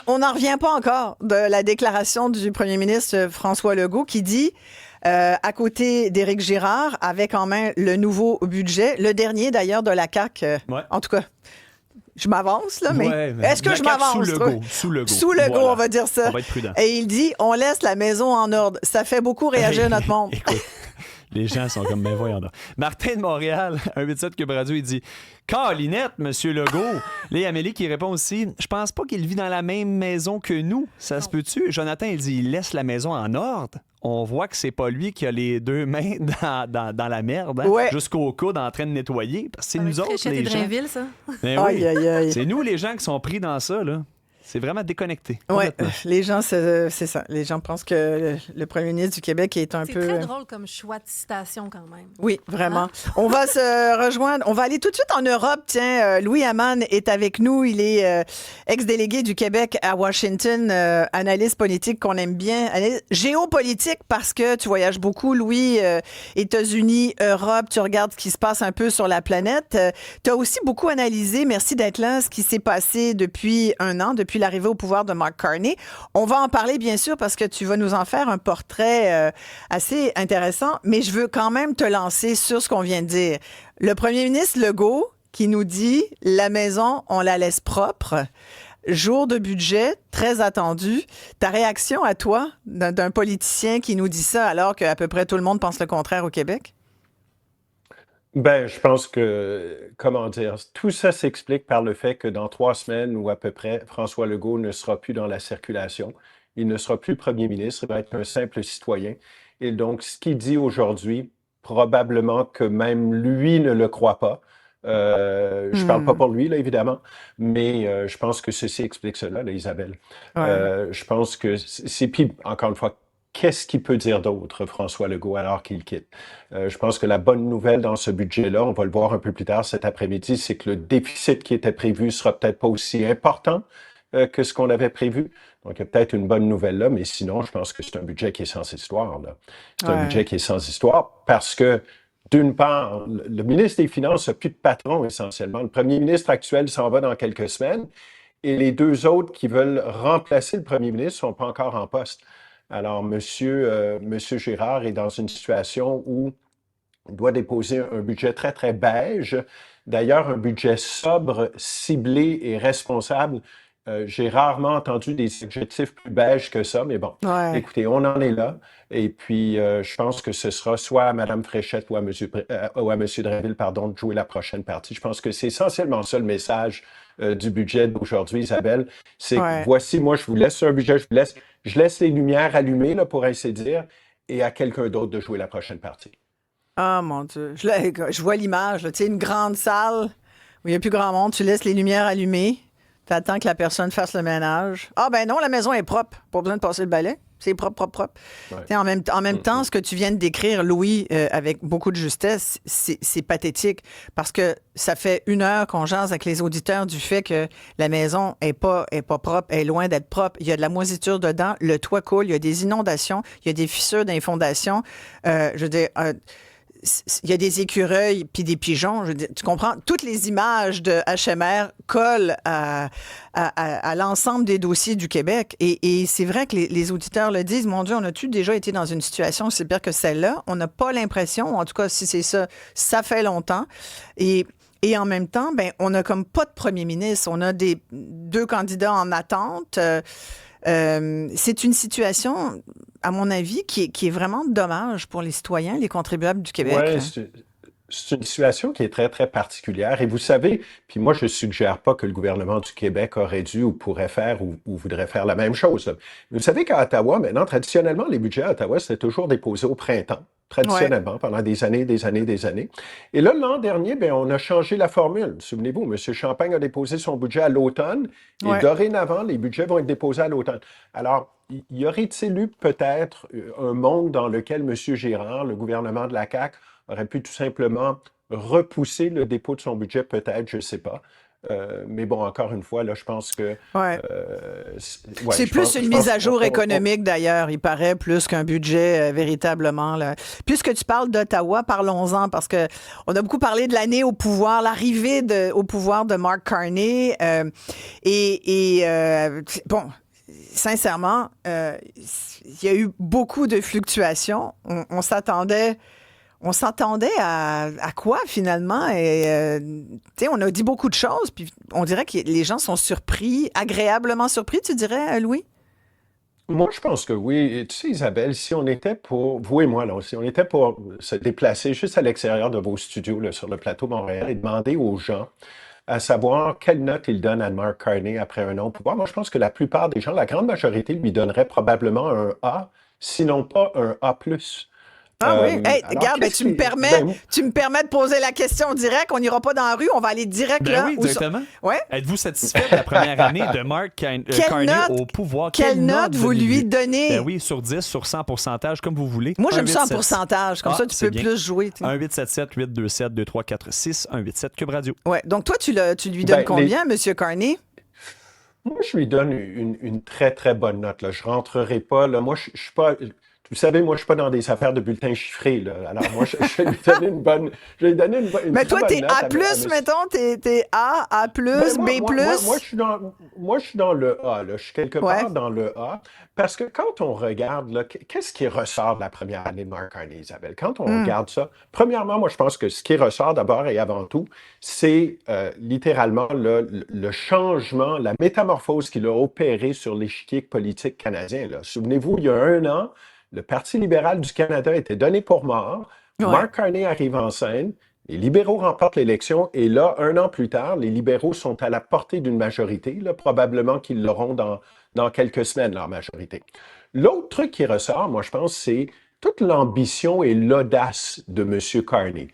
on n'en revient pas encore de la déclaration du premier ministre François Legault qui dit, à côté d'Éric Girard, avec en main le nouveau budget, le dernier d'ailleurs de la CAQ, Ouais. en tout cas, je m'avance là, mais Ouais, est-ce que la je CAQ m'avance? Sous Legault. Sous Legault, Voilà. on va dire ça. On va être prudent. Et il dit, on laisse la maison en ordre. Ça fait beaucoup réagir notre monde. Écoute, les gens sont comme, mais voyons donc. Martin de Montréal, 187 Cube Radio, il dit Carolinette, Monsieur Legault. Là, il y a Amélie qui répond aussi je pense pas qu'il vit dans la même maison que nous. Ça se peut-tu? Jonathan, il dit il laisse la maison en ordre. On voit que c'est pas lui qui a les deux mains dans la merde, hein, Ouais. jusqu'au coude en train de nettoyer. Parce que c'est nous autres, Fréchette et les gens. Drainville, ça. Ben oui. Aïe, aïe, aïe. C'est nous, les gens, qui sont pris dans ça, là. C'est vraiment déconnecté. Ouais, complètement. les gens, c'est ça. Les gens pensent que le premier ministre du Québec est un C'est peu... très drôle comme choix de citation, quand même. Oui, vraiment. On va se rejoindre. On va aller tout de suite en Europe. Tiens, Louis Hamann est avec nous. Il est ex-délégué du Québec à Washington, analyste politique qu'on aime bien, analyste géopolitique parce que tu voyages beaucoup, Louis, États-Unis, Europe, tu regardes ce qui se passe un peu sur la planète. Tu as aussi beaucoup analysé, merci d'être là, ce qui s'est passé depuis un an, depuis l'arrivée au pouvoir de Mark Carney. On va en parler, bien sûr, parce que tu vas nous en faire un portrait assez intéressant, mais je veux quand même te lancer sur ce qu'on vient de dire. Le premier ministre Legault qui nous dit « La maison, on la laisse propre ». Jour de budget, très attendu. Ta réaction à toi, d'un politicien qui nous dit ça alors qu'à peu près tout le monde pense le contraire au Québec? Ben, je pense que, comment dire, tout ça s'explique par le fait que dans 3 semaines ou à peu près, François Legault ne sera plus dans la circulation. Il ne sera plus premier ministre, il va être un simple citoyen. Et donc, ce qu'il dit aujourd'hui, probablement que même lui ne le croit pas. Je parle pas pour lui, là, évidemment, mais je pense que ceci explique cela, là, Isabelle. Ouais. Je pense que puis encore une fois, qu'est-ce qu'il peut dire d'autre, François Legault, alors qu'il quitte? Je pense que la bonne nouvelle dans ce budget-là, on va le voir un peu plus tard cet après-midi, c'est que le déficit qui était prévu sera peut-être pas aussi important que ce qu'on avait prévu. Donc, il y a peut-être une bonne nouvelle là, mais sinon, je pense que c'est un budget qui est sans histoire, là. C'est un budget qui est sans histoire parce que, d'une part, le ministre des Finances n'a plus de patron, essentiellement. Le premier ministre actuel s'en va dans quelques semaines et les deux autres qui veulent remplacer le premier ministre ne sont pas encore en poste. Alors, Monsieur Girard est dans une situation où il doit déposer un budget très, très beige. D'ailleurs, un budget sobre, ciblé et responsable. J'ai rarement entendu des adjectifs plus beiges que ça, mais bon, Ouais. écoutez, on en est là. Et puis, je pense que ce sera soit à Mme Fréchette ou à M. Drainville, pardon, de jouer la prochaine partie. Je pense que c'est essentiellement ça le message du budget d'aujourd'hui, Isabelle. C'est que voici, moi, je vous laisse un budget, je laisse les lumières allumées, là, pour ainsi dire, et à quelqu'un d'autre de jouer la prochaine partie. Ah, mon Dieu. Je vois l'image, là. Tu sais, une grande salle où il n'y a plus grand monde, tu laisses les lumières allumées, tu attends que la personne fasse le ménage. Ah, ben non, la maison est propre. Pas besoin de passer le balai. C'est propre, propre, propre. Ouais. Tu sais, en même temps, ce que tu viens de décrire, Louis, avec beaucoup de justesse, c'est pathétique parce que ça fait 1 heure qu'on jase avec les auditeurs du fait que la maison est pas propre, elle est loin d'être propre. Il y a de la moisiture dedans, le toit coule, il y a des inondations, il y a des fissures dans les fondations. Je veux dire... il y a des écureuils puis des pigeons. Je veux dire, tu comprends? Toutes les images de HMR collent à l'ensemble des dossiers du Québec. Et c'est vrai que les auditeurs le disent. Mon Dieu, on a-tu déjà été dans une situation aussi pire que celle-là? On n'a pas l'impression, en tout cas, si c'est ça, ça fait longtemps. Et en même temps, ben, on n'a comme pas de premier ministre. On a deux candidats en attente. C'est une situation, à mon avis, qui est vraiment dommage pour les citoyens, les contribuables du Québec. Oui, c'est une situation qui est très, très particulière. Et vous savez, puis moi, je suggère pas que le gouvernement du Québec aurait dû ou pourrait faire ou voudrait faire la même chose, là. Mais vous savez qu'à Ottawa, maintenant, traditionnellement, les budgets à Ottawa, c'était toujours déposé au printemps. Traditionnellement, pendant des années, des années, des années. Et là, l'an dernier, bien, on a changé la formule. Souvenez-vous, M. Champagne a déposé son budget à l'automne et dorénavant, les budgets vont être déposés à l'automne. Alors, y aurait-il eu peut-être un monde dans lequel M. Girard, le gouvernement de la CAQ, aurait pu tout simplement repousser le dépôt de son budget, peut-être, je ne sais pas. Mais bon, encore une fois, là, je pense que... Ouais. ouais, C'est plus une je mise pense à jour qu'on- économique, d'ailleurs, il paraît, plus qu'un budget véritablement. Là. Puisque tu parles d'Ottawa, parlons-en, parce que on a beaucoup parlé de l'année au pouvoir, l'arrivée au pouvoir de Mark Carney. Bon, sincèrement, il y a eu beaucoup de fluctuations. On s'attendait à quoi finalement? Et tu sais, on a dit beaucoup de choses, puis on dirait que les gens sont surpris, agréablement surpris, tu dirais, Louis? Moi, je pense que oui. Et tu sais, Isabelle, si on était pour, vous et moi, là, si on était pour se déplacer juste à l'extérieur de vos studios, là, sur le plateau Montréal, et demander aux gens à savoir quelle note ils donnent à Mark Carney après un an au pouvoir, moi, je pense que la plupart des gens, la grande majorité, lui donnerait probablement un A, sinon pas un A+. Ah oui. Hey, Alors, regarde, ben, qu'est-ce qui... Ben, tu me permets de poser la question direct. On n'ira pas dans la rue, on va aller direct Ben là. oui, directement. Ouais. Êtes-vous satisfait de la première année de Mark Carney au pouvoir? Quelle note vous lui donnez? Ben oui, sur 10, sur 100 pourcentage, comme vous voulez. Moi, j'aime ça en 1,87. pourcentage. Comme ça, tu c'est peux bien. plus jouer. 1-877-827-2346, 187 Cube Radio. Ouais. Donc, toi, tu lui donnes Ben, combien, Monsieur Carney? moi, je lui donne une très, très bonne note. Là. Je rentrerai pas. Là. Moi, je suis pas. Vous savez, moi, je suis pas dans des affaires de bulletins chiffrés. Là. Alors, moi, je vais lui donner une bonne. Je vais lui donner une Mais très toi, t'es bonne note A+, mettons, t'es A, A+, Ben, B+. moi, je suis dans le A. Là. Je suis quelque Ouais. part dans le A. Parce que quand on regarde, là, qu'est-ce qui ressort de la première année de Mark Carney, Isabelle? Quand on regarde ça, premièrement, moi, je pense que ce qui ressort d'abord et avant tout, c'est littéralement le changement, la métamorphose qu'il a opérée sur l'échiquier politique canadien. Là. Souvenez-vous, il y a un an, le Parti libéral du Canada était donné pour mort. Ouais. Mark Carney arrive en scène. Les libéraux remportent l'élection et là, un an plus tard, les libéraux sont à la portée d'une majorité. Là, probablement qu'ils l'auront dans quelques semaines, leur majorité. L'autre truc qui ressort, moi, je pense, c'est toute l'ambition et l'audace de M. Carney.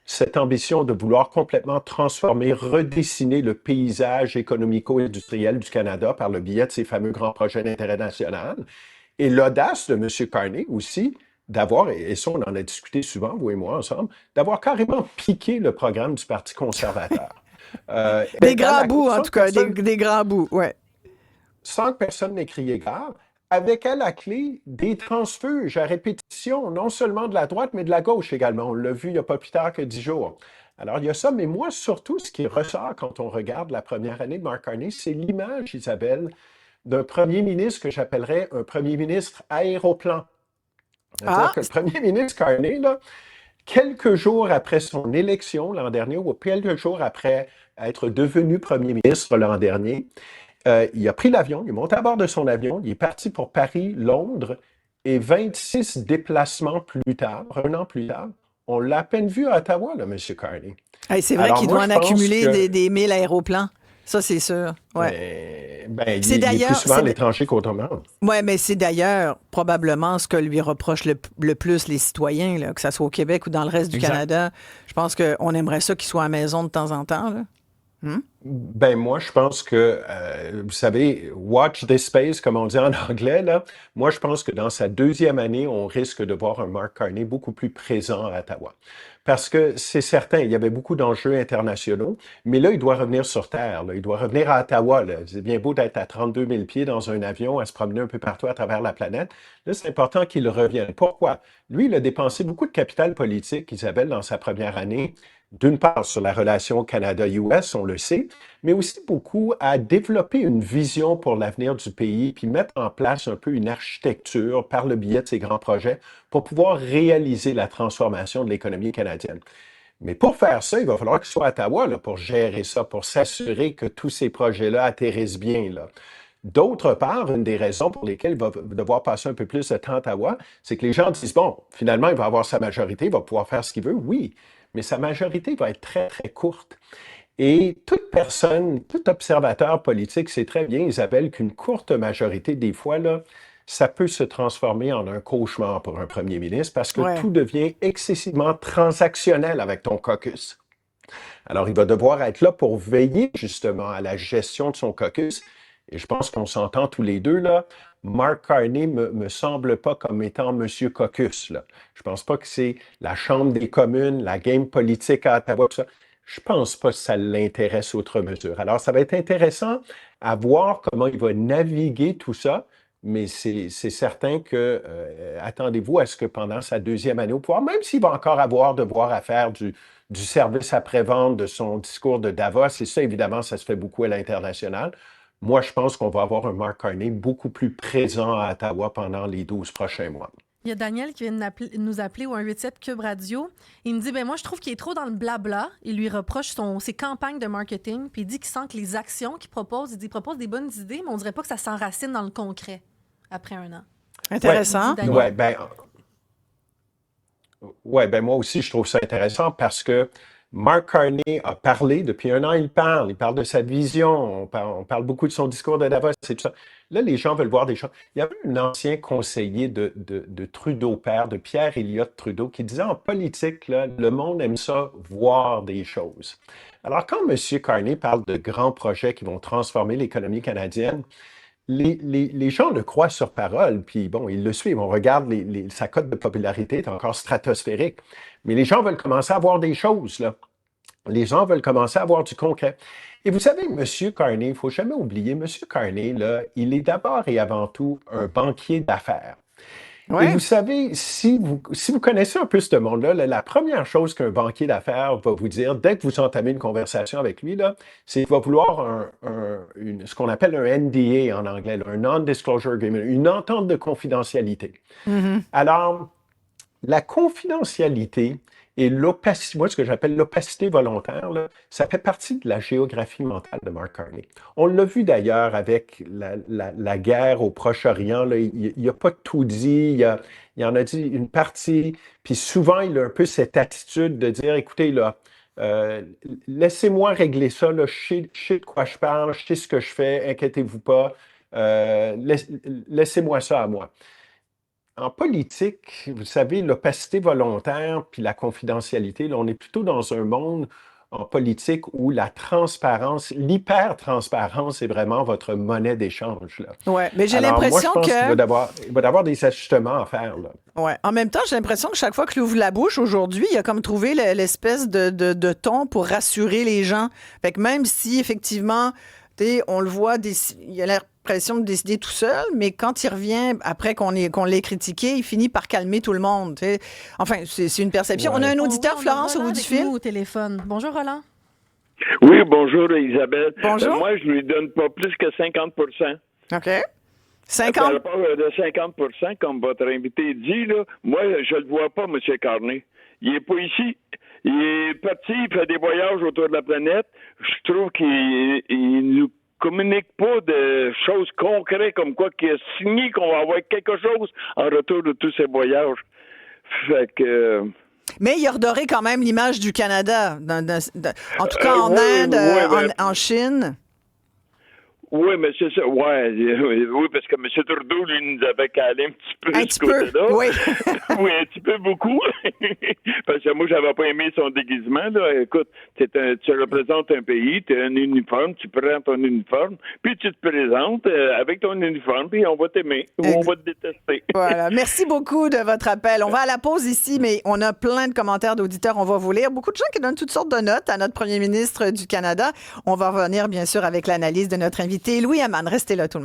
Cette ambition de vouloir complètement transformer, redessiner le paysage économico-industriel du Canada par le biais de ces fameux grands projets d'intérêt national. Et l'audace de M. Carney aussi, d'avoir, et ça on en a discuté souvent, vous et moi ensemble, d'avoir carrément piqué le programme du Parti conservateur. Des grands bouts, en tout cas, des grands bouts, ouais. Sans que personne n'ait crié gare, avec à la clé des transfuges à répétition, non seulement de la droite, mais de la gauche également. On l'a vu il n'y a pas plus tard que 10 jours. Alors, il y a ça, mais moi, surtout, ce qui ressort quand on regarde la première année de Mark Carney, c'est l'image, Isabelle, d'un premier ministre que j'appellerais un premier ministre aéroplan. C'est-à-dire que le premier ministre Carney, là, quelques jours après son élection l'an dernier, ou quelques jours après être devenu premier ministre l'an dernier, il a pris l'avion, il est monté à bord de son avion, il est parti pour Paris, Londres, et 26 déplacements plus tard, un an plus tard, on l'a à peine vu à Ottawa, là, M. Carney. Hey, c'est vrai Alors, qu'il moi, doit en je pense accumuler que- des 1000 aéroplans. Ça, c'est sûr. Ouais. Ben, C'est il est d'ailleurs- plus souvent à c'est- l'étranger qu'autrement. Ouais, mais c'est d'ailleurs probablement ce que lui reprochent le plus les citoyens, là, que ce soit au Québec ou dans le reste du Exact. Canada. Je pense qu'on aimerait ça qu'il soit à la maison de temps en temps. Là. Ben moi, je pense que, vous savez, watch this space, comme on dit en anglais, là. Moi, je pense que dans sa deuxième année, on risque de voir un Mark Carney beaucoup plus présent à Ottawa. Parce que c'est certain, il y avait beaucoup d'enjeux internationaux, mais là, il doit revenir sur Terre, là. Il doit revenir à Ottawa, là. C'est bien beau d'être à 32 000 pieds dans un avion, à se promener un peu partout à travers la planète. Là, c'est important qu'il revienne. Pourquoi? Lui, il a dépensé beaucoup de capital politique, Isabelle, dans sa première année. D'une part, sur la relation Canada-US, on le sait, mais aussi beaucoup à développer une vision pour l'avenir du pays, puis mettre en place un peu une architecture par le biais de ces grands projets pour pouvoir réaliser la transformation de l'économie canadienne. Mais pour faire ça, il va falloir qu'il soit à Ottawa là, pour gérer ça, pour s'assurer que tous ces projets-là atterrissent bien, là. D'autre part, une des raisons pour lesquelles il va devoir passer un peu plus de temps à Ottawa, c'est que les gens disent, bon, finalement, il va avoir sa majorité, il va pouvoir faire ce qu'il veut, oui, mais sa majorité va être très, très courte. Et toute personne, tout observateur politique sait très bien, Isabelle, qu'une courte majorité, des fois, là, ça peut se transformer en un cauchemar pour un premier ministre parce que Ouais. tout devient excessivement transactionnel avec ton caucus. Alors, il va devoir être là pour veiller justement à la gestion de son caucus. Et je pense qu'on s'entend tous les deux, là. Mark Carney me semble pas comme étant Monsieur Caucus, là. Je pense pas que c'est la Chambre des communes, la game politique à Ottawa, tout ça. je pense pas que ça l'intéresse outre mesure. Alors, ça va être intéressant à voir comment il va naviguer tout ça, mais c'est certain que attendez-vous à ce que pendant sa deuxième année au pouvoir, même s'il va encore devoir à faire du service après-vente de son discours de Davos, et ça, évidemment, ça se fait beaucoup à l'international. Moi, je pense qu'on va avoir un Mark Carney beaucoup plus présent à Ottawa pendant les 12 prochains mois. Il y a Daniel qui vient de nous appeler au 187 Cube Radio. Il me dit, moi, je trouve qu'il est trop dans le blabla. Il lui reproche ses campagnes de marketing. Puis il dit qu'il sent que les actions qu'il propose, il propose des bonnes idées, mais on dirait pas que ça s'enracine dans le concret après un an. Intéressant. Ben moi aussi, je trouve ça intéressant parce que Mark Carney a parlé, depuis un an, il parle de sa vision, on parle beaucoup de son discours de Davos et tout ça. Là, les gens veulent voir des choses. Il y avait un ancien conseiller de Trudeau père, de Pierre Elliott Trudeau, qui disait en politique, là, le monde aime ça, voir des choses. Alors, quand M. Carney parle de grands projets qui vont transformer l'économie canadienne, les gens le croient sur parole, puis bon, ils le suivent. On regarde, sa cote de popularité est encore stratosphérique. Mais les gens veulent commencer à voir des choses, là. Les gens veulent commencer à voir du concret. Et vous savez, M. Carney, il ne faut jamais oublier, M. Carney, là, il est d'abord et avant tout un banquier d'affaires. Ouais. Et vous savez, si vous connaissez un peu ce monde-là, la première chose qu'un banquier d'affaires va vous dire, dès que vous entamez une conversation avec lui, là, c'est qu'il va vouloir ce qu'on appelle un NDA en anglais, un Non-Disclosure Agreement, une entente de confidentialité. Mm-hmm. Alors, la confidentialité et l'opacité, moi, ce que j'appelle l'opacité volontaire, là, ça fait partie de la géographie mentale de Mark Carney. On l'a vu d'ailleurs avec la guerre au Proche-Orient. Là, il n'a pas tout dit, il en a dit une partie, puis souvent, il a un peu cette attitude de dire, écoutez, là, laissez-moi régler ça, là, je sais de quoi je parle, je sais ce que je fais, inquiétez-vous pas, laissez-moi ça à moi. En politique, vous savez, l'opacité volontaire puis la confidentialité, là, on est plutôt dans un monde en politique où la transparence, l'hyper-transparence est vraiment votre monnaie d'échange. Oui, mais j'ai l'impression qu'il va y avoir des ajustements à faire. Oui. En même temps, j'ai l'impression que chaque fois qu'il ouvre la bouche aujourd'hui, il a comme trouvé l'espèce de ton pour rassurer les gens. Fait que même si, effectivement, on le voit, il a l'impression de décider tout seul, mais quand il revient après qu'on l'ait critiqué, il finit par calmer tout le monde. T'sais. Enfin, c'est une perception. Ouais. On a un auditeur, Florence, au bout du fil. Au téléphone. Bonjour, Roland. Oui, bonjour, Isabelle. Bonjour. Moi, je lui donne pas plus que 50 OK. 50 Par rapport de 50 comme votre invité dit, là, moi, je le vois pas, M. Carney. Il est pas ici. Il est parti, il fait des voyages autour de la planète. Je trouve qu'il nous communique pas de choses concrètes comme quoi qu'il a signé qu'on va avoir quelque chose en retour de tous ces voyages. Fait que... Mais il a redoré quand même l'image du Canada, en tout cas en Inde, en Chine. Oui, mais c'est ça. Oui, parce que M. Trudeau, lui, nous avait calé un petit peu ce côté-là. Oui. Oui, un petit peu beaucoup. Parce que moi, j'avais pas aimé son déguisement. Là. Écoute, tu représentes un pays, tu as un uniforme, tu prends ton uniforme, puis tu te présentes avec ton uniforme, puis on va t'aimer ou on va te détester. Voilà. Merci beaucoup de votre appel. On va à la pause ici, mais on a plein de commentaires d'auditeurs. On va vous lire. Beaucoup de gens qui donnent toutes sortes de notes à notre premier ministre du Canada. On va revenir, bien sûr, avec l'analyse de notre invité. Louis Hamman, restez là tout le monde.